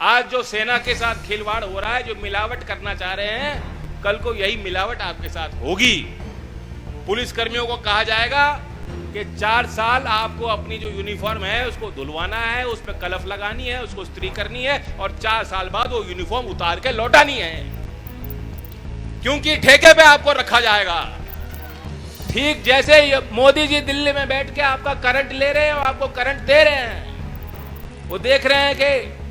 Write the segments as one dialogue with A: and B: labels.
A: आज जो सेना के साथ खिलवाड़ हो रहा है, जो मिलावट करना चाह रहे हैं, कल को यही मिलावट आपके साथ होगी। पुलिस कर्मियों को कहा जाएगा कि 4 साल आपको अपनी जो यूनिफॉर्म है उसको धुलवाना है, उस पर कलफ लगानी है, उसको इस्त्री करनी है और 4 साल बाद वो यूनिफॉर्म उतार के लौटानी है, क्योंकि ठेके पे आपको रखा जाएगा। ठीक जैसे मोदी जी दिल्ली में बैठ के आपका करंट ले रहे हैं और आपको करंट दे रहे हैं। वो देख रहे हैं कि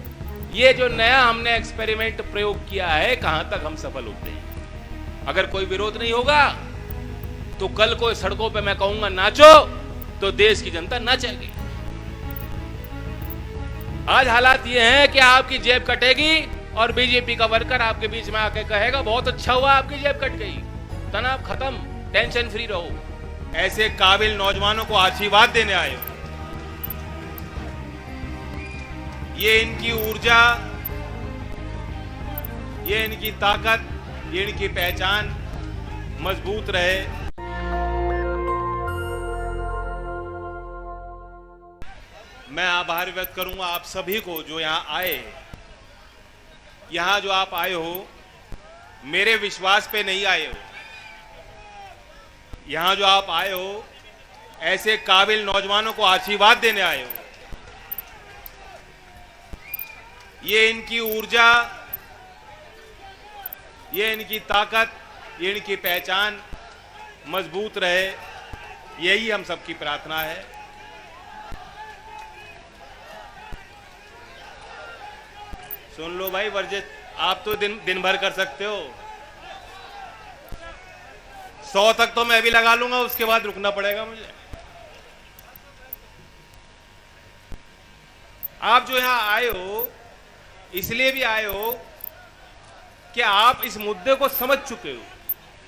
A: ये जो नया हमने एक्सपेरिमेंट प्रयोग किया है कहां तक हम सफल होते हैं। अगर कोई विरोध नहीं होगा तो कल को सड़कों पे मैं कहूंगा नाचो, तो देश की जनता नाचेगी। आज हालात ये हैं कि आपकी जेब कटेगी और बीजेपी का वर्कर आपके बीच में आके कहेगा बहुत अच्छा हुआ आपकी जेब कट गई, तनाव खत्म, टेंशन फ्री रहो। ऐसे काबिल नौजवानों को आशीर्वाद देने आए हो। ये इनकी ऊर्जा, ये इनकी ताकत, ये इनकी पहचान मजबूत रहे। मैं आभार व्यक्त करूंगा आप सभी को जो यहां आए। यहां जो आप आए हो मेरे विश्वास पे नहीं आए हो, यहां जो आप आए हो ऐसे काबिल नौजवानों को आशीर्वाद देने आए हो। ये इनकी ऊर्जा, ये इनकी ताकत, ये इनकी पहचान मजबूत रहे, यही हम सबकी प्रार्थना है। सुन लो भाई वर्जित, आप तो दिन भर कर सकते हो। 100 तक तो मैं भी लगा लूंगा, उसके बाद रुकना पड़ेगा मुझे। आप जो यहां आए हो इसलिए भी आए हो कि आप इस मुद्दे को समझ चुके हो,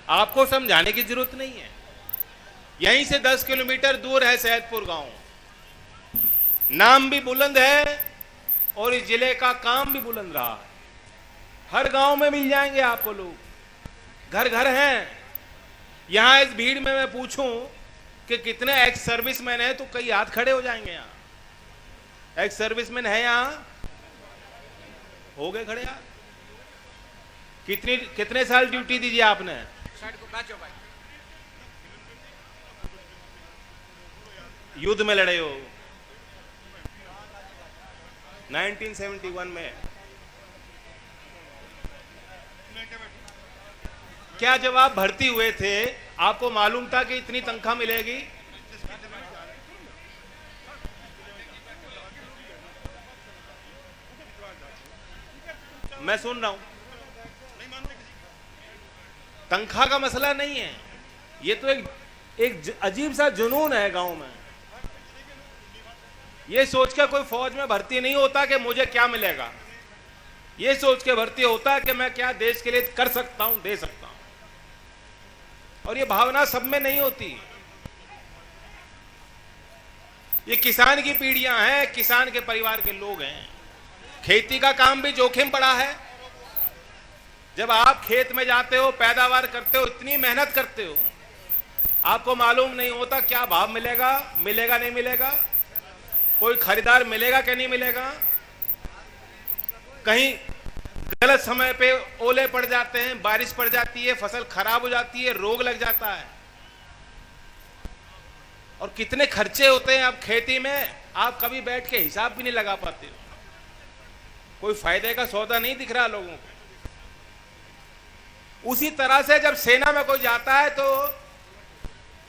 A: आपको समझाने की जरूरत नहीं है। यहीं से 10 किलोमीटर दूर है सैदपुर गांव, नाम भी बुलंद है और इस जिले का काम भी बुलंद रहा है। हर गांव में मिल जाएंगे आपको लोग, घर घर हैं। यहां इस भीड़ में मैं पूछूं कि कितने एक्स सर्विसमैन हैं तो कई हाथ खड़े हो जाएंगे। यहां एक्स सर्विसमैन है, यहां हो गए खड़े यार। कितने साल ड्यूटी दीजिए आपने? युद्ध में लड़े हो 1971 में। क्या जब आप भर्ती हुए थे आपको मालूम था कि इतनी तनख्वाह मिलेगी? मैं सुन रहा हूं, तनख्वाह का मसला नहीं है, ये तो एक अजीब सा जुनून है गांव में। ये सोच के कोई फौज में भर्ती नहीं होता कि मुझे क्या मिलेगा, ये सोच के भर्ती होता है कि मैं क्या देश के लिए कर सकता हूं, दे सकता हूं। और ये भावना सब में नहीं होती। ये किसान की पीढ़ियां हैं, किसान के परिवार के लोग हैं। खेती का काम भी जोखिम पड़ा है। जब आप खेत में जाते हो, पैदावार करते हो, इतनी मेहनत करते हो, आपको मालूम नहीं होता क्या भाव मिलेगा, मिलेगा नहीं मिलेगा, कोई खरीदार मिलेगा कि नहीं मिलेगा। कहीं गलत समय पे ओले पड़ जाते हैं, बारिश पड़ जाती है, फसल खराब हो जाती है, रोग लग जाता है। और कितने खर्चे होते हैं अब खेती में, आप कभी बैठ के हिसाब भी नहीं लगा पाते हो। कोई फायदे का सौदा नहीं दिख रहा लोगों को। उसी तरह से जब सेना में कोई जाता है तो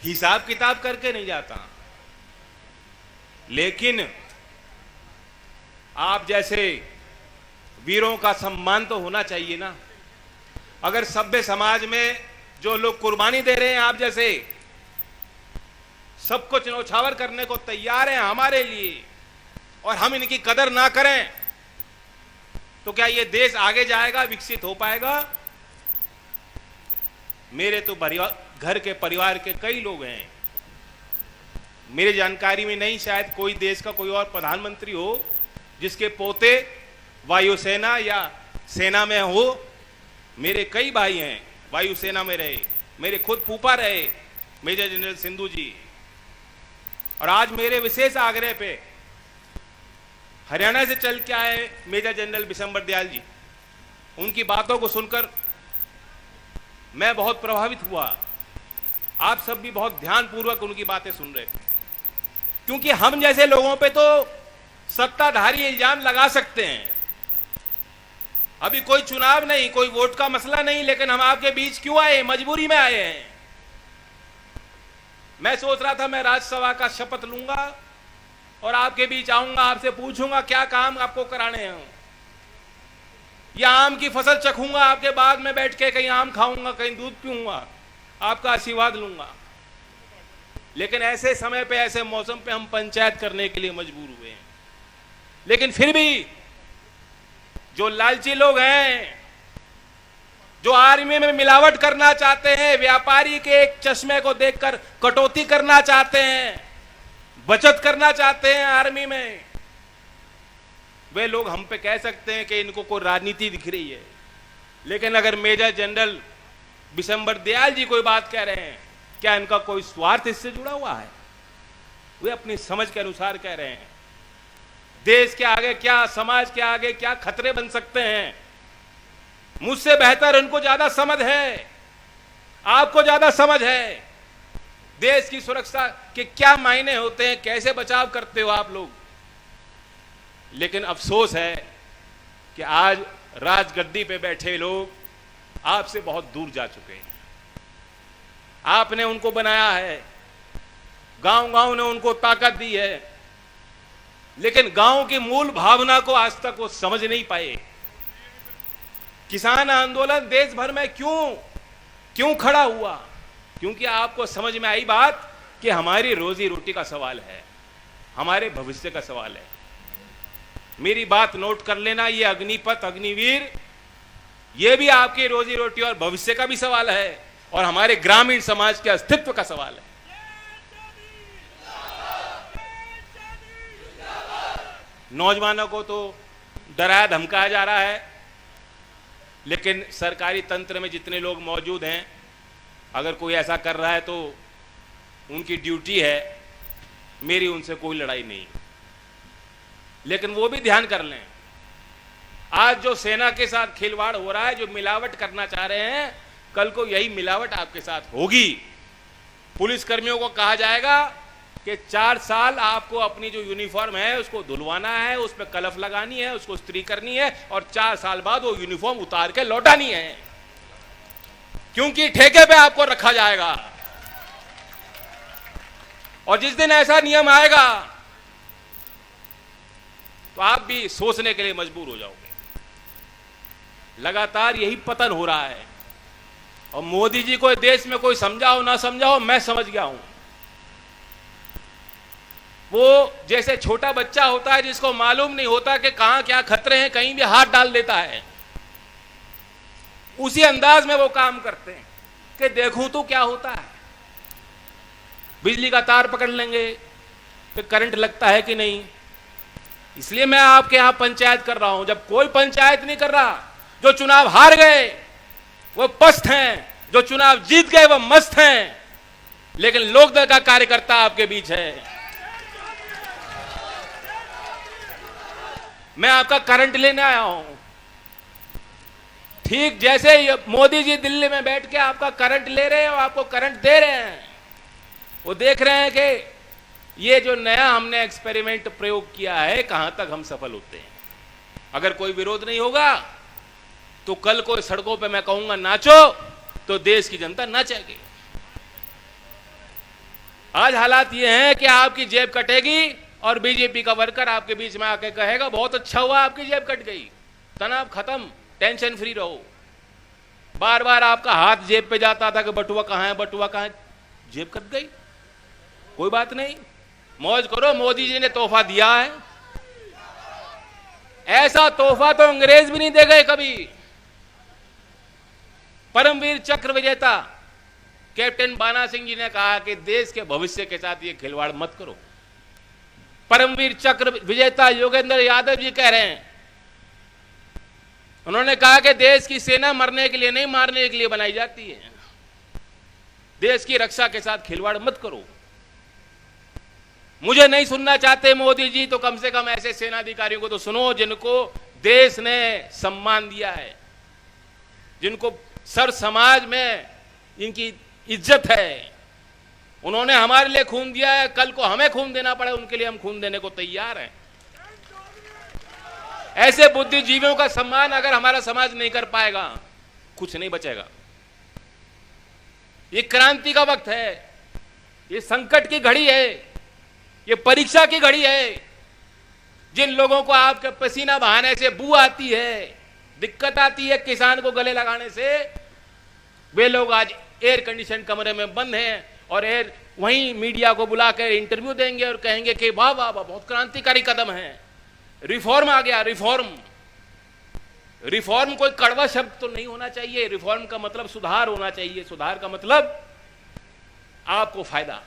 A: हिसाब किताब करके नहीं जाता। लेकिन आप जैसे वीरों का सम्मान तो होना चाहिए ना। अगर सभ्य समाज में जो लोग कुर्बानी दे रहे हैं, आप जैसे सब कुछ न्यौछावर करने को तैयार हैं हमारे लिए, और हम इनकी कदर ना करें तो क्या ये देश आगे जाएगा, विकसित हो पाएगा? मेरे तो घर के परिवार के कई लोग हैं, मेरी जानकारी में नहीं, शायद कोई देश का कोई और प्रधानमंत्री हो जिसके पोते वायुसेना या सेना में हो। मेरे कई भाई हैं वायुसेना में रहे, मेरे खुद फूफा रहे मेजर जनरल सिंधु जी। और आज मेरे विशेष आग्रह पे हरियाणा से चल के आए मेजर जनरल बिशंबर दयाल जी, उनकी बातों को सुनकर मैं बहुत प्रभावित हुआ। आप सब भी बहुत ध्यानपूर्वक उनकी बातें सुन रहे थे, क्योंकि हम जैसे लोगों पे तो सत्ताधारी इल्जाम लगा सकते हैं। अभी कोई चुनाव नहीं, कोई वोट का मसला नहीं, लेकिन हम आपके बीच क्यों आए? मजबूरी में आए हैं। मैं सोच रहा था मैं राज्यसभा का शपथ लूंगा और आपके बीच आऊंगा, आपसे पूछूंगा क्या काम आपको कराने हैं, या आम की फसल चखूंगा आपके बाग में बैठ के, कहीं आम खाऊंगा, कहीं दूध पीऊंगा, आपका आशीर्वाद लूंगा। लेकिन ऐसे समय पे, ऐसे मौसम पे हम पंचायत करने के लिए मजबूर हुए हैं। लेकिन फिर भी जो लालची लोग हैं, जो आर्मी में मिलावट करना चाहते हैं, व्यापारी के एक चश्मे को देखकर कटौती करना चाहते हैं, बचत करना चाहते हैं आर्मी में, वे लोग हम पे कह सकते हैं कि इनको कोई राजनीति दिख रही है। लेकिन अगर मेजर जनरल बिशंबर दयाल जी कोई बात कह रहे हैं, क्या इनका कोई स्वार्थ इससे जुड़ा हुआ है? वे अपनी समझ के अनुसार कह रहे हैं। देश के आगे क्या, समाज के आगे क्या खतरे बन सकते हैं, मुझसे बेहतर उनको ज्यादा समझ है, आपको ज्यादा समझ है। देश की सुरक्षा के क्या मायने होते हैं, कैसे बचाव करते हो आप लोग। लेकिन अफसोस है कि आज राजगद्दी पे बैठे लोग आपसे बहुत दूर जा चुके हैं। आपने उनको बनाया है, गांव-गांव ने उनको ताकत दी है, लेकिन गांव की मूल भावना को आज तक वो समझ नहीं पाए। किसान आंदोलन देश भर में क्यों खड़ा हुआ? क्योंकि आपको समझ में आई बात कि हमारी रोजी रोटी का सवाल है, हमारे भविष्य का सवाल है। मेरी बात नोट कर लेना, ये अग्निपथ, अग्निवीर, ये भी आपकी रोजी रोटी और भविष्य का भी सवाल है, और हमारे ग्रामीण समाज के अस्तित्व का सवाल है। नौजवानों को तो डराया धमकाया जा रहा है, लेकिन सरकारी तंत्र में जितने लोग मौजूद हैं, अगर कोई ऐसा कर रहा है तो उनकी ड्यूटी है, मेरी उनसे कोई लड़ाई नहीं। लेकिन वो भी ध्यान कर लें, आज जो सेना के साथ खिलवाड़ हो रहा है, जो मिलावट करना चाह रहे हैं, कल को यही मिलावट आपके साथ होगी। पुलिस कर्मियों को कहा जाएगा कि 4 साल आपको अपनी जो यूनिफॉर्म है उसको धुलवाना है, उस पर कलफ लगानी है, उसको इस्त्री करनी है, और 4 साल बाद वो यूनिफॉर्म उतार के लौटानी है, क्योंकि ठेके पे आपको रखा जाएगा। और जिस दिन ऐसा नियम आएगा तो आप भी सोचने के लिए मजबूर हो जाओगे। लगातार यही पतन हो रहा है, और मोदी जी को देश में कोई समझाओ ना समझाओ, मैं समझ गया हूं। वो जैसे छोटा बच्चा होता है जिसको मालूम नहीं होता कि कहां क्या खतरे हैं, कहीं भी हाथ डाल देता है, उसी अंदाज में वो काम करते हैं कि देखूं तो क्या होता है। बिजली का तार पकड़ लेंगे कि करंट लगता है कि नहीं। इसलिए मैं आपके यहां पंचायत कर रहा हूं। जब कोई पंचायत नहीं कर रहा, जो चुनाव हार गए वो पस्त हैं, जो चुनाव जीत गए वो मस्त हैं, लेकिन लोकदल का कार्यकर्ता आपके बीच है। मैं आपका करंट लेने आया हूं। ठीक जैसे मोदी जी दिल्ली में बैठ के आपका करंट ले रहे हैं और आपको करंट दे रहे हैं, वो देख रहे हैं कि ये जो नया हमने एक्सपेरिमेंट प्रयोग किया है, कहां तक हम सफल होते हैं। अगर कोई विरोध नहीं होगा तो कल को सड़कों पे मैं कहूंगा नाचो, तो देश की जनता नाचेगी। आज हालात ये हैं कि आपकी जेब कटेगी और बीजेपी का वर्कर आपके बीच में आके कहेगा बहुत अच्छा हुआ आपकी जेब कट गई, तनाव खत्म, टेंशन फ्री रहो। बार बार आपका हाथ जेब पे जाता था कि बटुआ कहां है, बटुआ कहां है, जेब कट गई, कोई बात नहीं, मौज करो, मोदी जी ने तोहफा दिया है। ऐसा तोहफा तो अंग्रेज भी नहीं दे गए कभी। परमवीर चक्र विजेता कैप्टन बाना सिंह जी ने कहा कि देश के भविष्य के साथ ये खिलवाड़ मत करो। परमवीर चक्र विजेता योगेंद्र यादव जी कह रहे हैं, उन्होंने कहा कि देश की सेना मरने के लिए नहीं, मारने के लिए बनाई जाती है। देश की रक्षा के साथ खिलवाड़ मत करो। मुझे नहीं सुनना चाहते मोदी जी तो कम से कम ऐसे सेना अधिकारियों को तो सुनो जिनको देश ने सम्मान दिया है, जिनको सर समाज में इनकी इज्जत है। उन्होंने हमारे लिए खून दिया है, कल को हमें खून देना पड़े उनके लिए हम खून देने को तैयार हैं। ऐसे बुद्धिजीवियों का सम्मान अगर हमारा समाज नहीं कर पाएगा, कुछ नहीं बचेगा। ये क्रांति का वक्त है, ये संकट की घड़ी है, ये परीक्षा की घड़ी है। जिन लोगों को आपके पसीना बहाने से बू आती है, दिक्कत आती है किसान को गले लगाने से, वे लोग आज एयर कंडीशन कमरे में बंद हैं और वहीं मीडिया को बुलाकर इंटरव्यू देंगे और कहेंगे कि वाह वाह वाह बहुत क्रांतिकारी कदम है, रिफॉर्म आ गया। रिफॉर्म कोई कड़वा शब्द तो नहीं होना चाहिए। रिफॉर्म का मतलब सुधार होना चाहिए। सुधार का मतलब आपको फायदा।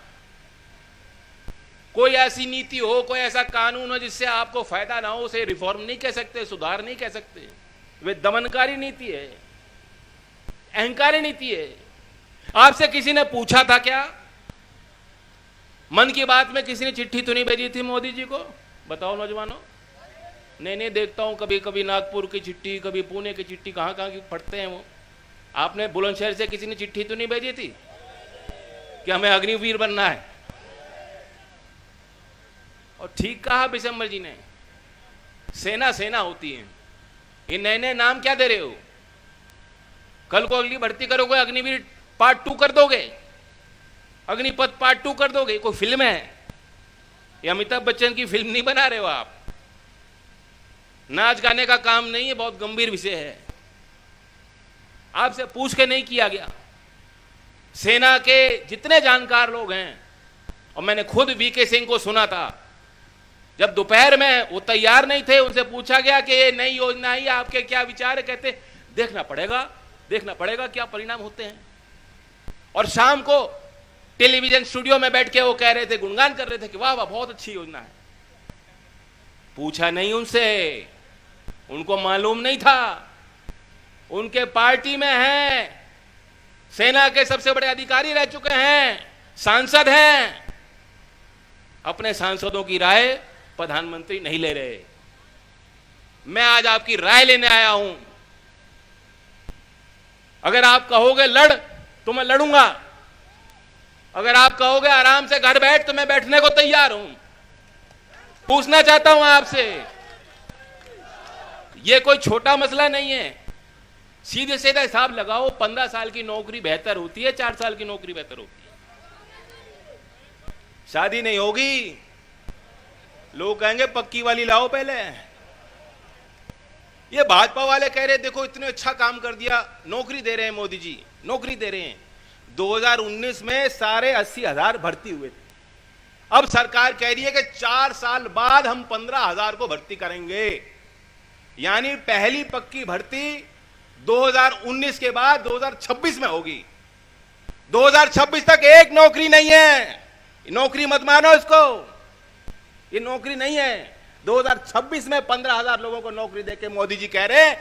A: कोई ऐसी नीति हो, कोई ऐसा कानून हो जिससे आपको फायदा ना हो, उसे रिफॉर्म नहीं कह सकते, सुधार नहीं कह सकते। वे दमनकारी नीति है, अहंकारी नीति है। आपसे किसी ने पूछा था क्या? मन की बात में किसी ने चिट्ठी तो नहीं भेजी थी मोदी जी को? बताओ नौजवानों। नहीं, देखता हूं कभी कभी नागपुर की चिट्ठी, कभी पुणे की चिट्ठी, कहां कहां की पढ़ते हैं वो। आपने बुलंदशहर से किसी ने चिट्ठी तो नहीं भेजी थी कि हमें अग्निवीर बनना है? और ठीक कहा बिशंबर जी ने, सेना सेना होती है। ये नए नए नाम क्या दे रहे हो? कल को अगली भर्ती करोगे, अग्निवीर पार्ट 2 कर दोगे, अग्निपथ पार्ट 2 कर दोगे। कोई फिल्म है? ये अमिताभ बच्चन की फिल्म नहीं बना रहे हो आप। नाच गाने का काम नहीं है, बहुत गंभीर विषय है। आपसे पूछ के नहीं किया गया। सेना के जितने जानकार लोग हैं, और मैंने खुद वीके सिंह को सुना था, जब दोपहर में वो तैयार नहीं थे, उनसे पूछा गया कि ये नई योजना आई, आपके क्या विचार है? कहते देखना पड़ेगा क्या परिणाम होते हैं। और शाम को टेलीविजन स्टूडियो में बैठ के वो कह रहे थे, गुणगान कर रहे थे कि वाह वाह बहुत अच्छी योजना है। पूछा नहीं उनसे, उनको मालूम नहीं था। उनके पार्टी में हैं, सेना के सबसे बड़े अधिकारी रह चुके हैं, सांसद हैं। अपने सांसदों की राय प्रधानमंत्री नहीं ले रहे। मैं आज आपकी राय लेने आया हूं। अगर आप कहोगे लड़ तो मैं लड़ूंगा, अगर आप कहोगे आराम से घर बैठ तो मैं बैठने को तैयार हूं। पूछना चाहता हूं आपसे, यह कोई छोटा मसला नहीं है। सीधे सीधा हिसाब लगाओ, 15 साल की नौकरी बेहतर होती है, 4 साल की नौकरी बेहतर होती है। शादी नहीं होगी, लोग कहेंगे पक्की वाली लाओ पहले। ये भाजपा वाले कह रहे देखो इतने अच्छा काम कर दिया, नौकरी दे रहे हैं मोदी जी, नौकरी दे रहे हैं। 2019 में सारे 80,000 भर्ती हुए थे। अब सरकार कह रही है कि 4 साल बाद हम 15,000 को भर्ती करेंगे। यानी पहली पक्की भर्ती 2019 के बाद 2026 में होगी। 2026 तक एक नौकरी नहीं है। नौकरी मत मानो इसको, ये नौकरी नहीं है। 2026 में 15,000 लोगों को नौकरी देके मोदी जी कह रहे हैं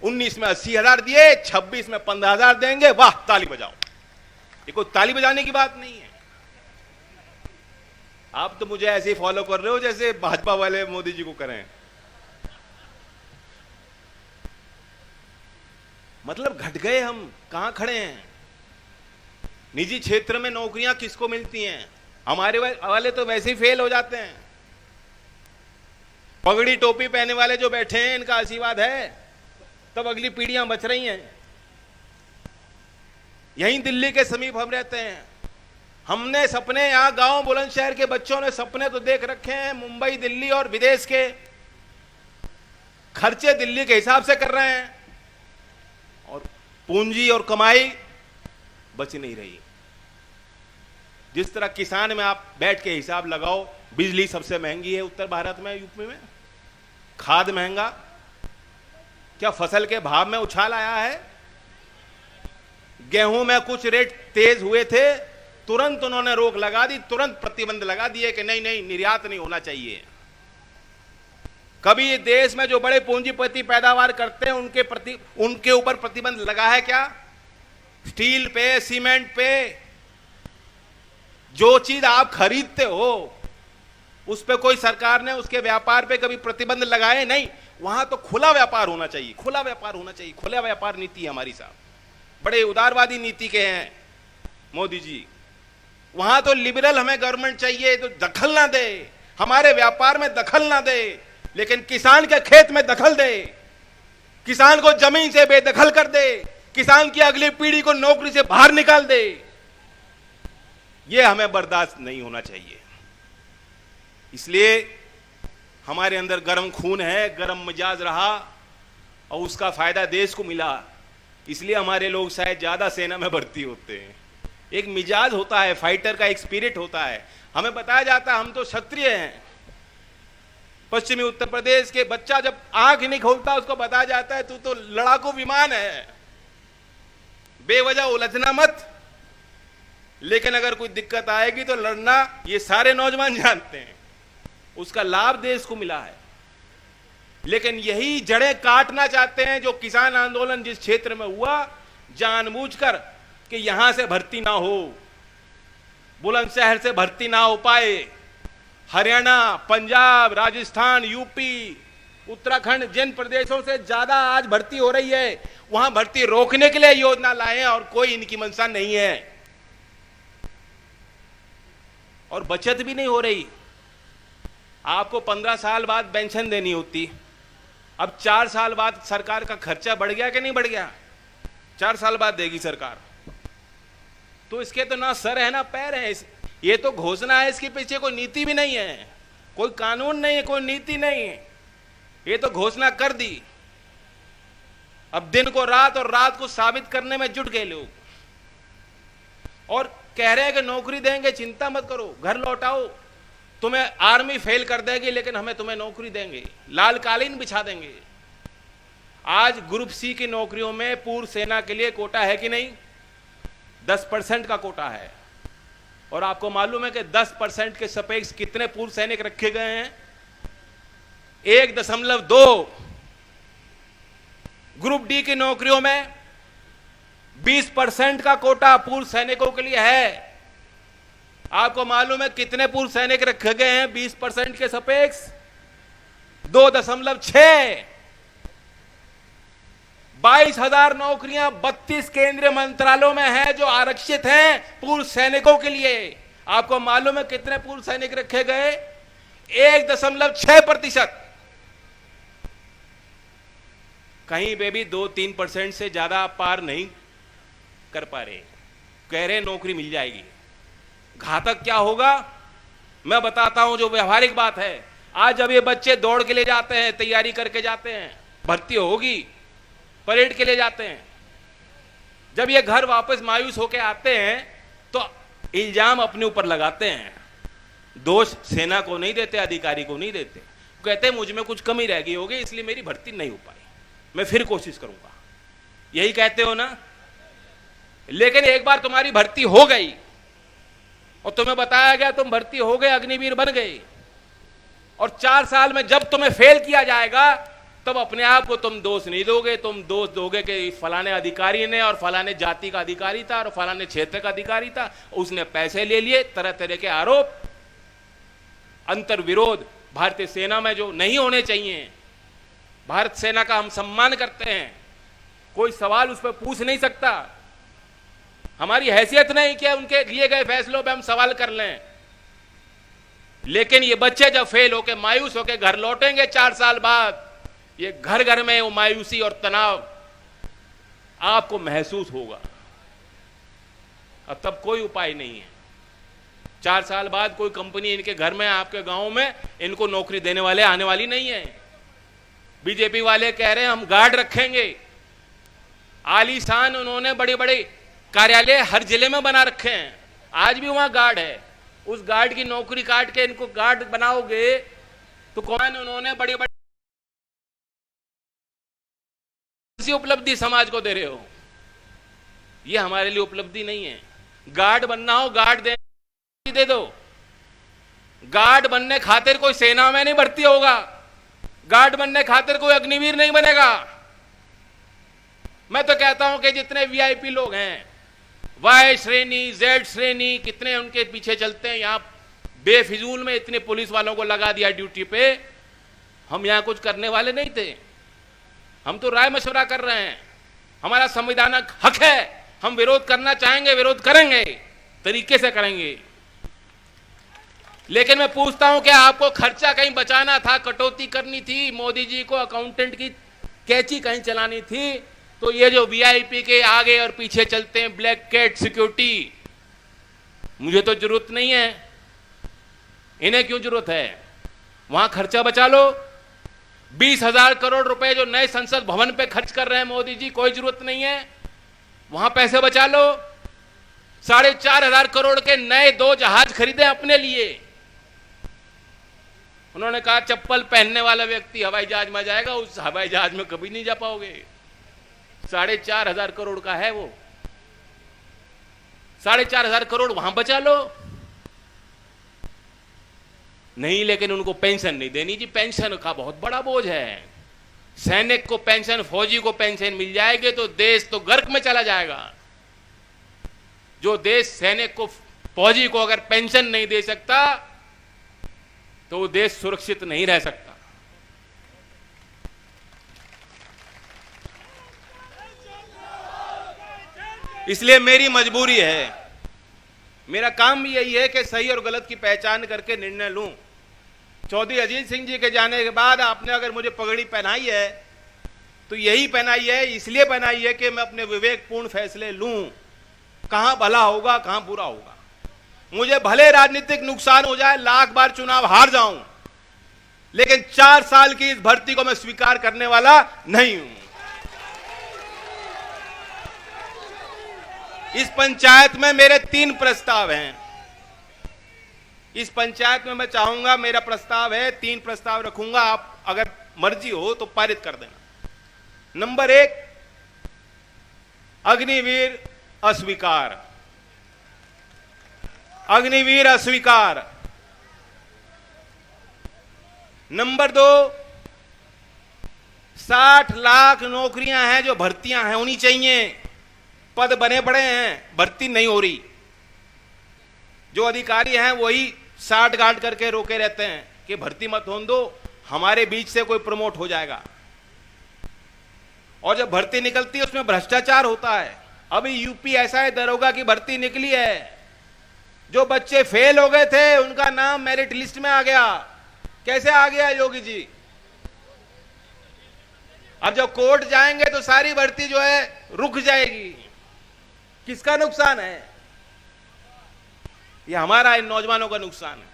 A: 19 में 80,000 दिए, 26 में 15,000 देंगे। वाह, ताली बजाओ। ये कोई ताली बजाने की बात नहीं है। आप तो मुझे ऐसे ही फॉलो कर रहे हो जैसे भाजपा वाले मोदी जी को करें। मतलब घट गए हम, कहां खड़े हैं। निजी क्षेत्र में नौकरियां किसको मिलती हैं? हमारे वाले तो वैसे ही फेल हो जाते हैं। पगड़ी टोपी पहने वाले जो बैठे हैं, इनका आशीर्वाद है तब अगली पीढ़ियां बच रही हैं। यहीं दिल्ली के समीप हम रहते हैं। हमने सपने, यहां गांव बुलंदशहर के बच्चों ने सपने तो देख रखे हैं, मुंबई, दिल्ली और विदेश के। खर्चे दिल्ली के हिसाब से कर रहे हैं और पूंजी और कमाई बच नहीं रही। जिस तरह किसान में आप बैठ के हिसाब लगाओ, बिजली सबसे महंगी है उत्तर भारत में, यूपी में, खाद महंगा, क्या फसल के भाव में उछाल आया है? गेहूं में कुछ रेट तेज हुए थे, तुरंत उन्होंने रोक लगा दी, तुरंत प्रतिबंध लगा दिए कि नहीं नहीं, निर्यात नहीं होना चाहिए। कभी देश में जो बड़े पूंजीपति पैदावार करते हैं उनके ऊपर प्रतिबंध लगा है क्या? स्टील पे, सीमेंट पे, जो चीज आप खरीदते हो उस पे कोई सरकार ने उसके व्यापार पे कभी प्रतिबंध लगाए नहीं। वहां तो खुला व्यापार होना चाहिए, खुला व्यापार होना चाहिए, खुला व्यापार नीति है हमारी साहब, बड़े उदारवादी नीति के हैं मोदी जी। वहां तो लिबरल हमें गवर्नमेंट चाहिए, तो दखल ना दे, हमारे व्यापार में दखल ना दे, लेकिन किसान के खेत में दखल दे, किसान को जमीन से बेदखल कर दे, किसान की अगली पीढ़ी को नौकरी से बाहर निकाल दे। यह हमें बर्दाश्त नहीं होना चाहिए। इसलिए हमारे अंदर गर्म खून है, गर्म मिजाज रहा और उसका फायदा देश को मिला। इसलिए हमारे लोग शायद ज्यादा सेना में भर्ती होते हैं। एक मिजाज होता है, फाइटर का एक स्पिरिट होता है। हमें बताया जाता है हम तो क्षत्रिय हैं। पश्चिमी उत्तर प्रदेश के बच्चा जब आंख नहीं खोलता उसको बताया जाता है तू तो लड़ाकू विमान है, बेवजह उलझना मत। लेकिन अगर कोई दिक्कत आएगी तो लड़ना, ये सारे नौजवान जानते हैं। उसका लाभ देश को मिला है। लेकिन यही जड़ें काटना चाहते हैं जो किसान आंदोलन जिस क्षेत्र में हुआ, जानबूझकर कि यहां से भर्ती ना हो, बुलंदशहर से भर्ती ना हो पाए, हरियाणा, पंजाब, राजस्थान, यूपी, उत्तराखंड, जिन प्रदेशों से ज्यादा आज भर्ती हो रही है वहां भर्ती रोकने के लिए योजना लाए और कोई इनकी मंशा नहीं है और बचत भी नहीं हो रही। आपको 15 साल बाद पेंशन देनी होती, अब 4 साल बाद सरकार का खर्चा बढ़ गया कि नहीं बढ़ गया? 4 साल बाद देगी सरकार। तो इसके तो ना सर है ना पैर है। ये तो घोषणा है, इसके पीछे कोई नीति भी नहीं है, कोई कानून नहीं है, कोई नीति नहीं है। ये तो घोषणा कर दी। अब दिन को रात और रात को साबित करने में जुट गए लोग और कह रहे हैं कि नौकरी देंगे, चिंता मत करो, घर लौटाओ, तुम्हें आर्मी फेल कर देगी लेकिन हमें तुम्हें नौकरी देंगे, लाल कालीन बिछा देंगे। आज ग्रुप सी की नौकरियों में पूर्व सेना के लिए कोटा है कि नहीं? 10% का कोटा है। और आपको मालूम है कि 10% के सापेक्ष कितने पूर्व सैनिक रखे गए हैं? 1.2। ग्रुप डी की नौकरियों में 20% का कोटा पूर्व सैनिकों के लिए है। आपको मालूम है कितने पूर्व सैनिक रखे गए हैं 20% के सापेक्ष? 2.6। 22,000 नौकरियां 32 केंद्रीय मंत्रालयों में हैं जो आरक्षित हैं पूर्व सैनिकों के लिए। आपको मालूम है कितने पूर्व सैनिक रखे गए? 1.6%। कहीं पे भी 2-3% से ज्यादा पार नहीं कर पा रहे। कह रहे नौकरी मिल जाएगी। घातक क्या होगा मैं बताता हूं, जो व्यवहारिक बात है। आज जब ये बच्चे दौड़ के लिए जाते हैं, तैयारी करके जाते हैं, भर्ती होगी, परेड के लिए जाते हैं, जब ये घर वापस मायूस होकर आते हैं तो इल्जाम अपने ऊपर लगाते हैं। दोष सेना को नहीं देते, अधिकारी को नहीं देते। कहते हैं मुझ में कुछ कमी रह गई होगी इसलिए मेरी भर्ती नहीं हो पाई, मैं फिर कोशिश करूंगा। यही कहते हो ना? लेकिन एक बार तुम्हारी भर्ती हो गई और तुम्हें बताया गया तुम भर्ती हो गए, अग्निवीर बन गए, और 4 साल में जब तुम्हें फेल किया जाएगा तब अपने आप को तुम दोष नहीं दोगे। तुम दोष दोगे कि फलाने अधिकारी ने, और फलाने जाति का अधिकारी था, और फलाने क्षेत्र का अधिकारी था, उसने पैसे ले लिए। तरह तरह के आरोप, अंतर विरोध भारतीय सेना में जो नहीं होने चाहिए। भारत सेना का हम सम्मान करते हैं, कोई सवाल उस पर पूछ नहीं सकता। हमारी हैसियत नहीं कि उनके लिए गए फैसलों पे हम सवाल कर लें। लेकिन ये बच्चे जब फेल होके मायूस होके घर लौटेंगे 4 साल बाद, ये घर घर में वो मायूसी और तनाव आपको महसूस होगा। अब तब कोई उपाय नहीं है। 4 साल बाद कोई कंपनी इनके घर में, आपके गांव में इनको नौकरी देने वाले आने वाली नहीं है। बीजेपी वाले कह रहे हैं हम गार्ड रखेंगे। आलीशान उन्होंने बड़े बड़े कार्यालय हर जिले में बना रखे हैं, आज भी वहां गार्ड है। उस गार्ड की नौकरी काट के इनको गार्ड बनाओगे तो कौन? उन्होंने बड़े बड़े उपलब्धि समाज को दे रहे हो। ये हमारे लिए उपलब्धि नहीं है। गार्ड बनना हो, गार्ड दे दो। गार्ड बनने खातिर कोई सेना में नहीं भर्ती होगा, गार्ड बनने खातिर कोई अग्निवीर नहीं बनेगा। मैं तो कहता हूं कि जितने वीआईपी लोग हैं, वाई श्रेणी, जेड श्रेणी, कितने उनके पीछे चलते हैं, यहां बेफिजूल में इतने पुलिस वालों को लगा दिया ड्यूटी पे। हम यहां कुछ करने वाले नहीं थे, हम तो राय मशवरा कर रहे हैं। हमारा संवैधानिक हक है, हम विरोध करना चाहेंगे, विरोध करेंगे, तरीके से करेंगे। लेकिन मैं पूछता हूं कि आपको खर्चा कहीं बचाना था, कटौती करनी थी, मोदी जी को अकाउंटेंट की कैची कहीं चलानी थी, तो ये जो वीआईपी के आगे और पीछे चलते हैं ब्लैक कैट सिक्योरिटी, मुझे तो जरूरत नहीं है, इन्हें क्यों जरूरत है? वहां खर्चा बचा लो। 20,000 करोड़ रुपए जो नए संसद भवन पे खर्च कर रहे हैं मोदी जी, कोई जरूरत नहीं है, वहां पैसे बचा लो। 4,500 करोड़ के नए 2 जहाज खरीदे अपने लिए। उन्होंने कहा चप्पल पहनने वाला व्यक्ति हवाई जहाज में जाएगा, उस हवाई जहाज में कभी नहीं जा पाओगे। 4,500 करोड़ का है वो, 4,500 करोड़ वहां बचा लो। नहीं, लेकिन उनको पेंशन नहीं देनी जी, पेंशन का बहुत बड़ा बोझ है। सैनिक को पेंशन, फौजी को पेंशन मिल जाएगी तो देश तो गर्क में चला जाएगा। जो देश सैनिक को, फौजी को अगर पेंशन नहीं दे सकता तो वो देश सुरक्षित नहीं रह सकता। इसलिए मेरी मजबूरी है, मेरा काम भी यही है कि सही और गलत की पहचान करके निर्णय लूं। चौधरी अजीत सिंह जी के जाने के बाद आपने अगर मुझे पगड़ी पहनाई है तो यही पहनाई है, इसलिए पहनाई है कि मैं अपने विवेकपूर्ण फैसले लूं, कहां भला होगा कहां बुरा होगा। मुझे भले राजनीतिक नुकसान हो जाए, लाख बार चुनाव हार जाऊं, लेकिन 4 साल की इस भर्ती को मैं स्वीकार करने वाला नहीं हूं। इस पंचायत में मेरे 3 प्रस्ताव हैं। इस पंचायत में मैं चाहूंगा, मेरा प्रस्ताव है, 3 प्रस्ताव रखूंगा, आप अगर मर्जी हो तो पारित कर देना। नंबर 1, अग्निवीर अस्वीकार, अग्निवीर अस्वीकार। नंबर 2, 60 लाख नौकरियां हैं जो भर्तियां हैं होनी चाहिए, पद बने पड़े हैं, भर्ती नहीं हो रही। जो अधिकारी हैं वही साठ गांठ करके रोके रहते हैं कि भर्ती मत होने दो, हमारे बीच से कोई प्रमोट हो जाएगा। और जब भर्ती निकलती है उसमें भ्रष्टाचार होता है। अभी यूपी ऐसा है, दरोगा की भर्ती निकली है, जो बच्चे फेल हो गए थे उनका नाम मेरिट लिस्ट में आ गया। कैसे आ गया योगी जी? अब जब कोर्ट जाएंगे तो सारी भर्ती जो है रुक जाएगी। किसका नुकसान है? ये हमारा, इन नौजवानों का नुकसान है।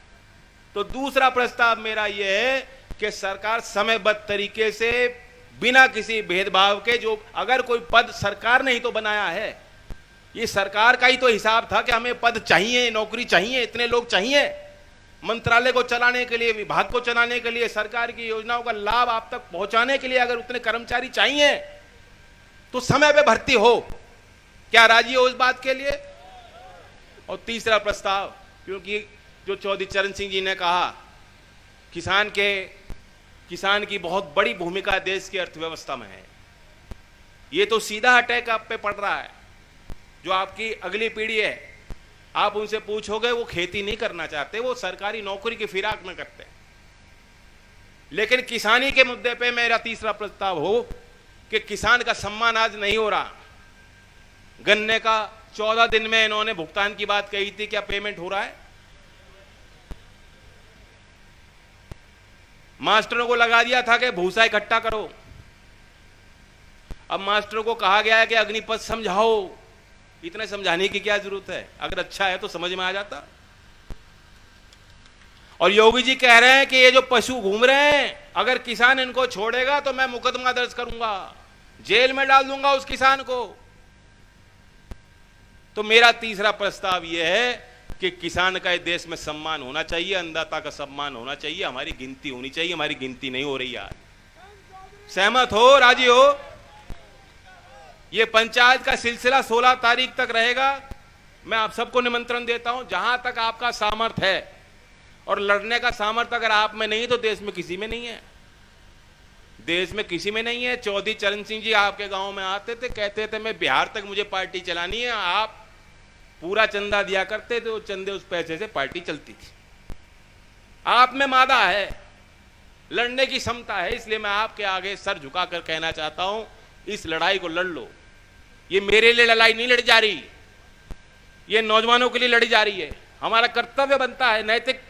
A: तो दूसरा प्रस्ताव मेरा यह है कि सरकार समयबद्ध तरीके से, बिना किसी भेदभाव के, जो अगर कोई पद सरकार ने ही तो बनाया है, ये सरकार का ही तो हिसाब था कि हमें पद चाहिए, नौकरी चाहिए, इतने लोग चाहिए मंत्रालय को चलाने के लिए, विभाग को चलाने के लिए, सरकार की योजनाओं का लाभ आप तक पहुंचाने के लिए अगर उतने कर्मचारी चाहिए तो समय पे भर्ती हो। क्या राजी हो इस बात के लिए? और तीसरा प्रस्ताव, क्योंकि जो चौधरी चरण सिंह जी ने कहा, किसान की बहुत बड़ी भूमिका देश की अर्थव्यवस्था में है, ये तो सीधा अटैक आप पे पड़ रहा है। जो आपकी अगली पीढ़ी है, आप उनसे पूछोगे वो खेती नहीं करना चाहते, वो सरकारी नौकरी की फिराक में करते हैं। लेकिन किसानी के मुद्दे पे मेरा तीसरा प्रस्ताव हो कि किसान का सम्मान आज नहीं हो रहा। गन्ने का 14 दिन में इन्होंने भुगतान की बात कही थी, क्या पेमेंट हो रहा है? मास्टरों को लगा दिया था कि भूसा इकट्ठा करो, अब मास्टरों को कहा गया है कि अग्निपथ समझाओ। इतने समझाने की क्या जरूरत है? अगर अच्छा है तो समझ में आ जाता। और योगी जी कह रहे हैं कि ये जो पशु घूम रहे हैं, अगर किसान इनको छोड़ेगा तो मैं मुकदमा दर्ज करूंगा, जेल में डाल दूंगा उस किसान को। तो मेरा तीसरा प्रस्ताव यह है कि किसान का इस देश में सम्मान होना चाहिए, अन्नदाता का सम्मान होना चाहिए, हमारी गिनती होनी चाहिए। हमारी गिनती नहीं हो रही आज। सहमत हो? राजी हो? ये पंचायत का सिलसिला 16 तारीख तक रहेगा। मैं आप सबको निमंत्रण देता हूं, जहां तक आपका सामर्थ्य है, और लड़ने का सामर्थ्य अगर आप में नहीं तो देश में किसी में नहीं है। देश में किसी में नहीं है। चौधरी चरण सिंह जी आपके गांव में आते थे, कहते थे मैं बिहार तक मुझे पार्टी चलानी है, आप पूरा चंदा दिया करते थे, वो चंदे उस पैसे से पार्टी चलती थी। आप में मादा है, लड़ने की क्षमता है, इसलिए मैं आपके आगे सर झुकाकर कहना चाहता हूं, इस लड़ाई को लड़ लो। ये मेरे लिए लड़ाई नहीं लड़ी जा रही, ये नौजवानों के लिए लड़ी जा रही है। हमारा कर्तव्य बनता है, नैतिक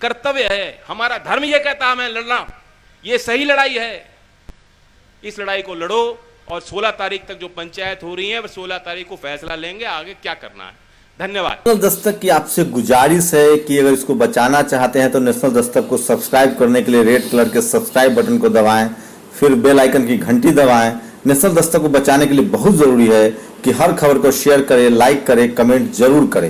A: कर्तव्य है, हमारा धर्म ये कहता है हमें लड़ना, ये सही लड़ाई है। इस लड़ाई को लड़ो और 16 तारीख तक जो पंचायत हो रही है, 16 तारीख को फैसला लेंगे आगे क्या करना है। धन्यवाद।
B: नेशनल दस्तक की आपसे गुजारिश है कि अगर इसको बचाना चाहते हैं तो नेशनल दस्तक को सब्सक्राइब करने के लिए रेड कलर के सब्सक्राइब बटन को दबाएं, फिर बेल आइकन की घंटी दबाएं। नेशनल दस्तक को बचाने के लिए बहुत जरूरी है कि हर खबर को शेयर करें, लाइक करें, कमेंट जरूर करें।